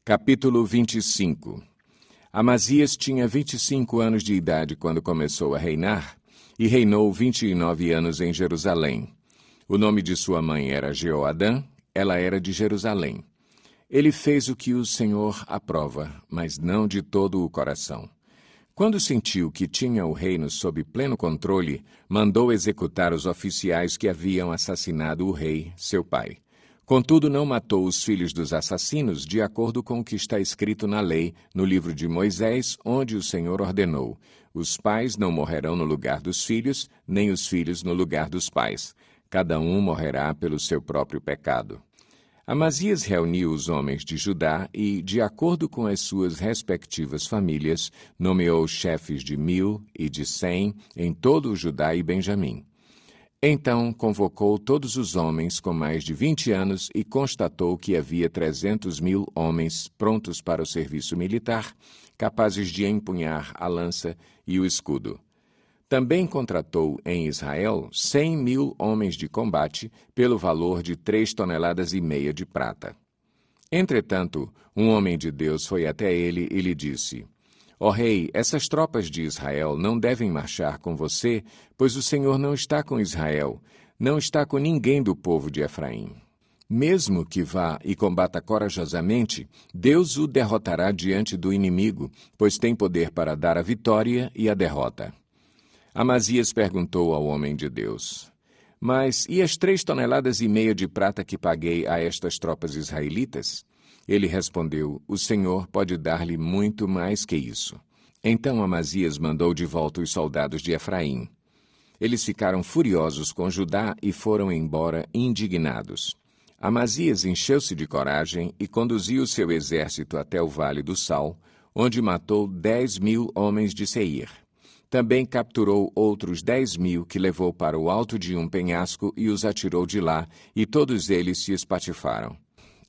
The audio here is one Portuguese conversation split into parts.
Capítulo 25. Amazias tinha 25 anos de idade quando começou a reinar, e reinou 29 anos em Jerusalém. O nome de sua mãe era Jeoadã, ela era de Jerusalém. Ele fez o que o Senhor aprova, mas não de todo o coração. Quando sentiu que tinha o reino sob pleno controle, mandou executar os oficiais que haviam assassinado o rei, seu pai. Contudo, não matou os filhos dos assassinos, de acordo com o que está escrito na lei, no livro de Moisés, onde o Senhor ordenou: os pais não morrerão no lugar dos filhos, nem os filhos no lugar dos pais. Cada um morrerá pelo seu próprio pecado. Amazias reuniu os homens de Judá e, de acordo com as suas respectivas famílias, nomeou chefes de 1000 e de 100 em todo o Judá e Benjamim. Então convocou todos os homens com mais de 20 anos e constatou que havia 300.000 homens prontos para o serviço militar, capazes de empunhar a lança e o escudo. Também contratou em Israel 100.000 homens de combate pelo valor de 3,5 toneladas de prata. Entretanto, um homem de Deus foi até ele e lhe disse: Ó rei, essas tropas de Israel não devem marchar com você, pois o Senhor não está com Israel, não está com ninguém do povo de Efraim. Mesmo que vá e combata corajosamente, Deus o derrotará diante do inimigo, pois tem poder para dar a vitória e a derrota. Amazias perguntou ao homem de Deus: Mas e as 3,5 toneladas de prata que paguei a estas tropas israelitas? Ele respondeu: O Senhor pode dar-lhe muito mais que isso. Então Amazias mandou de volta os soldados de Efraim. Eles ficaram furiosos com Judá e foram embora indignados. Amazias encheu-se de coragem e conduziu seu exército até o Vale do Sal, onde matou 10.000 homens de Seir. Também capturou outros 10.000 que levou para o alto de um penhasco e os atirou de lá, e todos eles se espatifaram.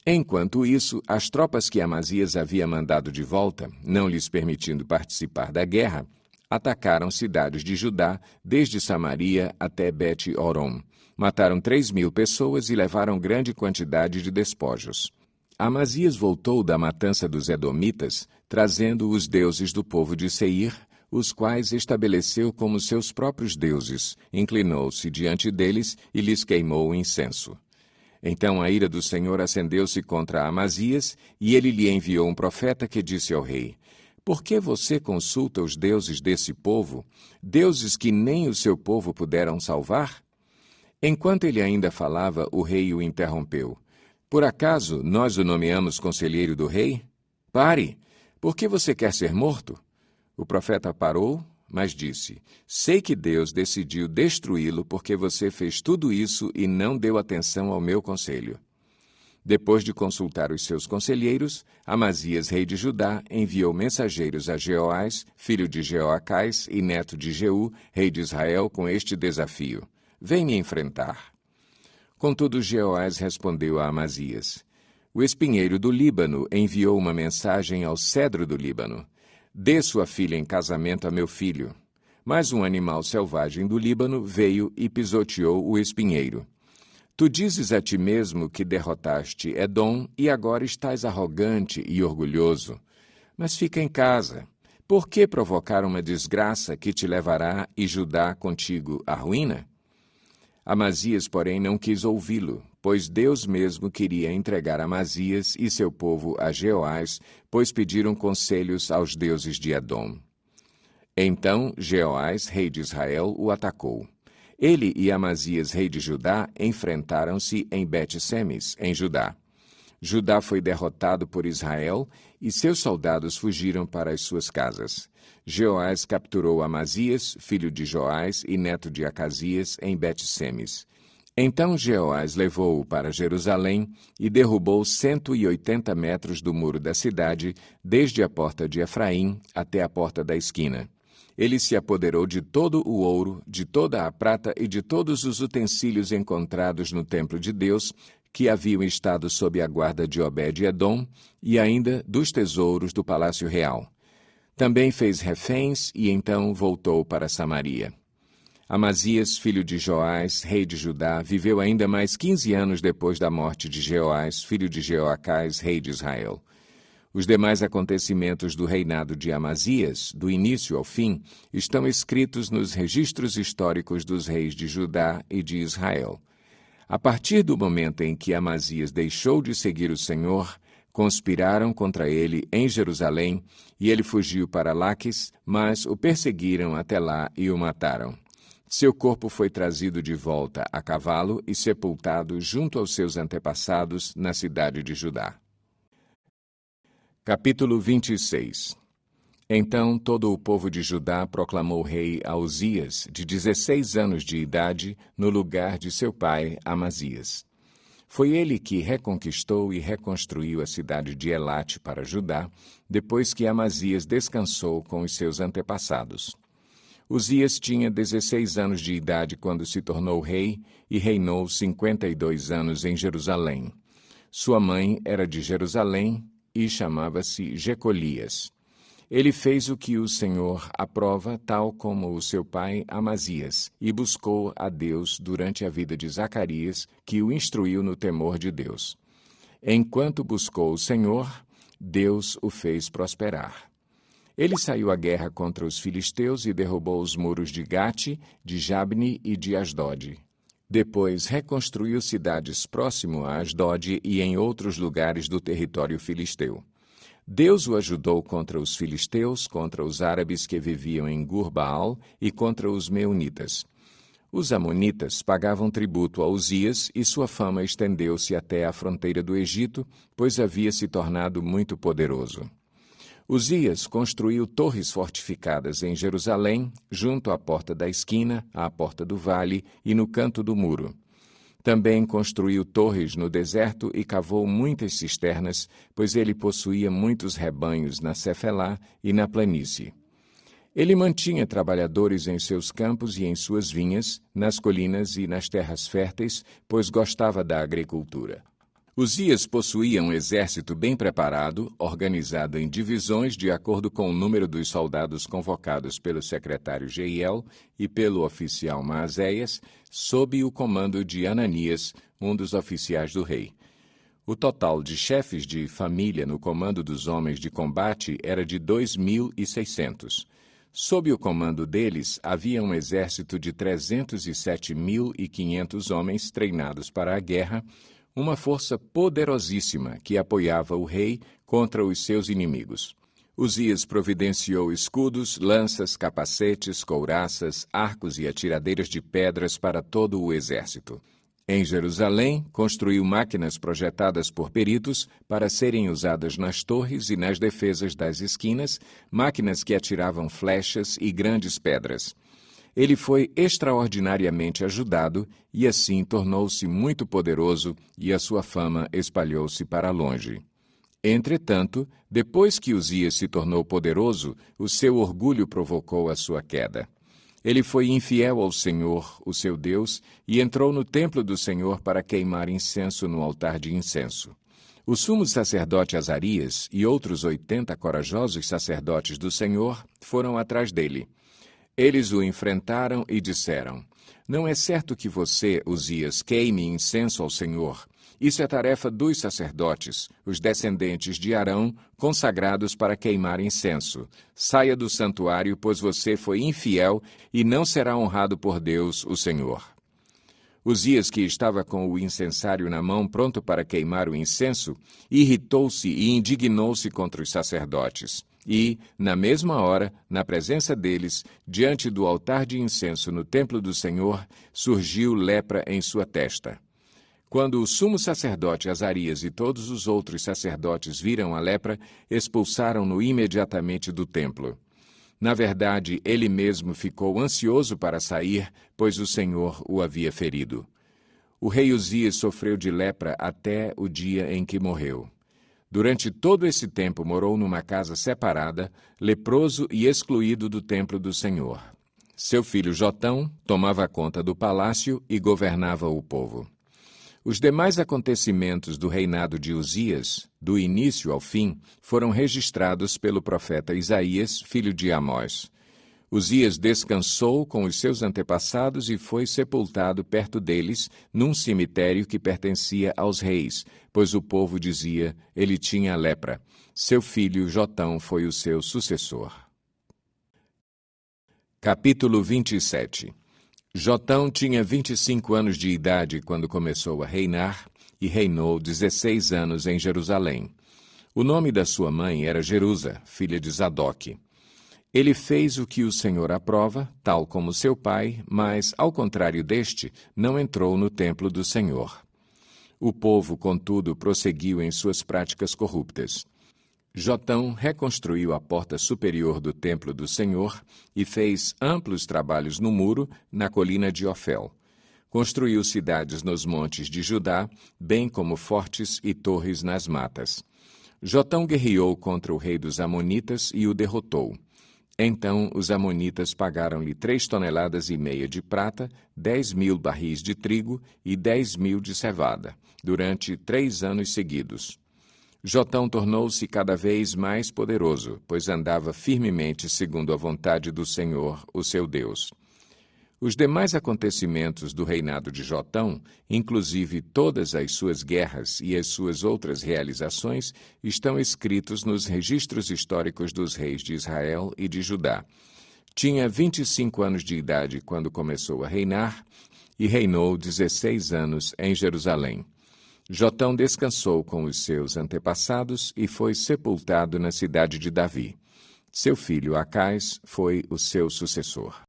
Enquanto isso, as tropas que Amazias havia mandado de volta, não lhes permitindo participar da guerra, atacaram cidades de Judá, desde Samaria até Bet-Horon. Mataram 3.000 pessoas e levaram grande quantidade de despojos. Amazias voltou da matança dos Edomitas, trazendo os deuses do povo de Seir, os quais estabeleceu como seus próprios deuses, inclinou-se diante deles e lhes queimou o incenso. Então a ira do Senhor acendeu-se contra Amazias, e ele lhe enviou um profeta que disse ao rei: Por que você consulta os deuses desse povo, deuses que nem o seu povo puderam salvar? Enquanto ele ainda falava, o rei o interrompeu: Por acaso nós o nomeamos conselheiro do rei? Pare! Por que você quer ser morto? O profeta parou, mas disse: Sei que Deus decidiu destruí-lo porque você fez tudo isso e não deu atenção ao meu conselho. Depois de consultar os seus conselheiros, Amazias, rei de Judá, enviou mensageiros a Jeoás, filho de Jeoacás e neto de Jeú, rei de Israel, com este desafio: Vem me enfrentar. Contudo, Jeoás respondeu a Amazias: O espinheiro do Líbano enviou uma mensagem ao cedro do Líbano: Dê sua filha em casamento a meu filho. Mas um animal selvagem do Líbano veio e pisoteou o espinheiro. Tu dizes a ti mesmo que derrotaste Edom e agora estás arrogante e orgulhoso. Mas fica em casa. Por que provocar uma desgraça que te levará e Judá contigo à ruína? Amazias, porém, não quis ouvi-lo, pois Deus mesmo queria entregar Amazias e seu povo a Jeoás, pois pediram conselhos aos deuses de Edom. Então Jeoás, rei de Israel, o atacou. Ele e Amazias, rei de Judá, enfrentaram-se em Bet-Semes, em Judá. Judá foi derrotado por Israel e seus soldados fugiram para as suas casas. Jeoás capturou Amazias, filho de Joás e neto de Acasias, em Bet-Semes. Então Jeoás levou-o para Jerusalém e derrubou 180 metros do muro da cidade, desde a porta de Efraim até a porta da esquina. Ele se apoderou de todo o ouro, de toda a prata e de todos os utensílios encontrados no templo de Deus, que haviam estado sob a guarda de Obed-Edom, e ainda dos tesouros do palácio real. Também fez reféns e então voltou para Samaria. Amazias, filho de Joás, rei de Judá, viveu ainda mais 15 anos depois da morte de Jeoás, filho de Jeoacás, rei de Israel. Os demais acontecimentos do reinado de Amazias, do início ao fim, estão escritos nos registros históricos dos reis de Judá e de Israel. A partir do momento em que Amazias deixou de seguir o Senhor, conspiraram contra ele em Jerusalém, e ele fugiu para Laques, mas o perseguiram até lá e o mataram. Seu corpo foi trazido de volta a cavalo e sepultado junto aos seus antepassados na cidade de Judá. Capítulo 26. Então todo o povo de Judá proclamou rei a Uzias, de 16 anos de idade, no lugar de seu pai Amazias. Foi ele que reconquistou e reconstruiu a cidade de Elate para Judá, depois que Amazias descansou com os seus antepassados. Uzias tinha 16 anos de idade quando se tornou rei e reinou 52 anos em Jerusalém. Sua mãe era de Jerusalém e chamava-se Jecolias. Ele fez o que o Senhor aprova, tal como o seu pai Amazias, e buscou a Deus durante a vida de Zacarias, que o instruiu no temor de Deus. Enquanto buscou o Senhor, Deus o fez prosperar. Ele saiu à guerra contra os filisteus e derrubou os muros de Gate, de Jabne e de Asdod. Depois reconstruiu cidades próximo a Asdod e em outros lugares do território filisteu. Deus o ajudou contra os filisteus, contra os árabes que viviam em Gur-Baal e contra os meunitas. Os amonitas pagavam tributo a Uzias e sua fama estendeu-se até a fronteira do Egito, pois havia se tornado muito poderoso. Uzias construiu torres fortificadas em Jerusalém, junto à porta da esquina, à porta do vale e no canto do muro. Também construiu torres no deserto e cavou muitas cisternas, pois ele possuía muitos rebanhos na Cefelá e na planície. Ele mantinha trabalhadores em seus campos e em suas vinhas, nas colinas e nas terras férteis, pois gostava da agricultura. Uzias possuía um exército bem preparado, organizado em divisões de acordo com o número dos soldados convocados pelo secretário Jeiel e pelo oficial Maazéias, sob o comando de Ananias, um dos oficiais do rei. O total de chefes de família no comando dos homens de combate era de 2.600. Sob o comando deles, havia um exército de 307.500 homens treinados para a guerra, uma força poderosíssima que apoiava o rei contra os seus inimigos. Uzias providenciou escudos, lanças, capacetes, couraças, arcos e atiradeiras de pedras para todo o exército. Em Jerusalém, construiu máquinas projetadas por peritos para serem usadas nas torres e nas defesas das esquinas, máquinas que atiravam flechas e grandes pedras. Ele foi extraordinariamente ajudado e assim tornou-se muito poderoso e a sua fama espalhou-se para longe. Entretanto, depois que Uzias se tornou poderoso, o seu orgulho provocou a sua queda. Ele foi infiel ao Senhor, o seu Deus, e entrou no templo do Senhor para queimar incenso no altar de incenso. O sumo sacerdote Azarias e outros 80 corajosos sacerdotes do Senhor foram atrás dele. Eles o enfrentaram e disseram: "Não é certo que você, Uzias, queime incenso ao Senhor. Isso é tarefa dos sacerdotes, os descendentes de Arão, consagrados para queimar incenso. Saia do santuário, pois você foi infiel e não será honrado por Deus, o Senhor." Uzias, que estava com o incensário na mão pronto para queimar o incenso, irritou-se e indignou-se contra os sacerdotes. E, na mesma hora, na presença deles, diante do altar de incenso no templo do Senhor, surgiu lepra em sua testa. Quando o sumo sacerdote Azarias e todos os outros sacerdotes viram a lepra, expulsaram-no imediatamente do templo. Na verdade, ele mesmo ficou ansioso para sair, pois o Senhor o havia ferido. O rei Uzias sofreu de lepra até o dia em que morreu. Durante todo esse tempo morou numa casa separada, leproso e excluído do templo do Senhor. Seu filho Jotão tomava conta do palácio e governava o povo. Os demais acontecimentos do reinado de Uzias, do início ao fim, foram registrados pelo profeta Isaías, filho de Amós. Uzias descansou com os seus antepassados e foi sepultado perto deles, num cemitério que pertencia aos reis, pois o povo dizia, ele tinha lepra. Seu filho Jotão foi o seu sucessor. Capítulo 27. Jotão tinha 25 anos de idade quando começou a reinar, e reinou 16 anos em Jerusalém. O nome da sua mãe era Jerusa, filha de Zadoque. Ele fez o que o Senhor aprova, tal como seu pai, mas, ao contrário deste, não entrou no templo do Senhor. O povo, contudo, prosseguiu em suas práticas corruptas. Jotão reconstruiu a porta superior do templo do Senhor e fez amplos trabalhos no muro, na colina de Ofel. Construiu cidades nos montes de Judá, bem como fortes e torres nas matas. Jotão guerreou contra o rei dos Amonitas e o derrotou. Então os amonitas pagaram-lhe 3,5 toneladas de prata, 10.000 barris de trigo e 10.000 de cevada, durante 3 anos seguidos. Jotão tornou-se cada vez mais poderoso, pois andava firmemente segundo a vontade do Senhor, o seu Deus. Os demais acontecimentos do reinado de Jotão, inclusive todas as suas guerras e as suas outras realizações, estão escritos nos registros históricos dos reis de Israel e de Judá. Tinha 25 anos de idade quando começou a reinar e reinou 16 anos em Jerusalém. Jotão descansou com os seus antepassados e foi sepultado na cidade de Davi. Seu filho Acais foi o seu sucessor.